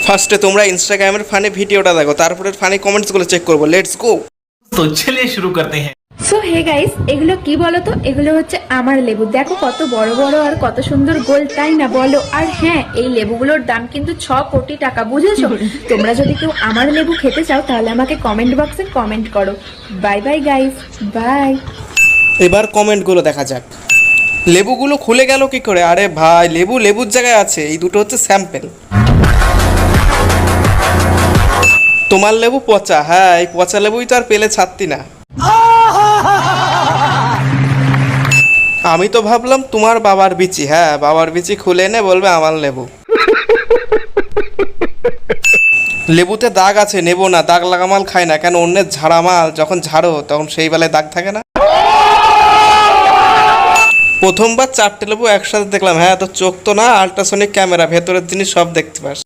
ফার্স্টে তোমরা ইনস্টাগ্রামের ফানি ভিডিওটা দেখো, তারপরে ফানি কমেন্টসগুলো চেক করবো। Let's go. तो चलिए शुरू करते हैं। সো হে গাইস, এগুলো কি বলো তো? এগুলো হচ্ছে আমার লেবু। দেখো কত বড় বড় আর কত সুন্দর গোল, তাই না বলো? আর হ্যাঁ, এই লেবুগুলোর দাম কিন্তু 6 কোটি টাকা, বুঝেছো? তোমরা যদি কেউ আমার লেবু খেতে চাও তাহলে আমাকে কমেন্ট বক্সে কমেন্ট করো। Bye bye guys, bye. এবার কমেন্টগুলো দেখা যাক। লেবুগুলো খুলে গেল কি করে? আরে ভাই, লেবু লেবুর জায়গায় আছে, এই দুটো হচ্ছে স্যাম্পেল। তোমার লেবু পচা। হ্যাঁ, এই পচা লেবুই তো আর পেলে ছাড়তি না। আমি তো ভাবলাম তোমার বাবার বিচি। হ্যাঁ, বাবার বিচি খুলে এনে বলবে আমার লেবু। লেবুতে দাগ আছে, নেবো না। দাগ লাগা মাল খায় না। কেন? অন্যের ঝাড়া মাল যখন ঝাড়ো তখন সেই বেলায় দাগ থাকে না। প্রথমবার 4টে লেবু একসাথে দেখলাম। হ্যাঁ, তো চোখ তো না, আল্ট্রাসনিক ক্যামেরা, ভেতরের জিনিস সব দেখতে পাস।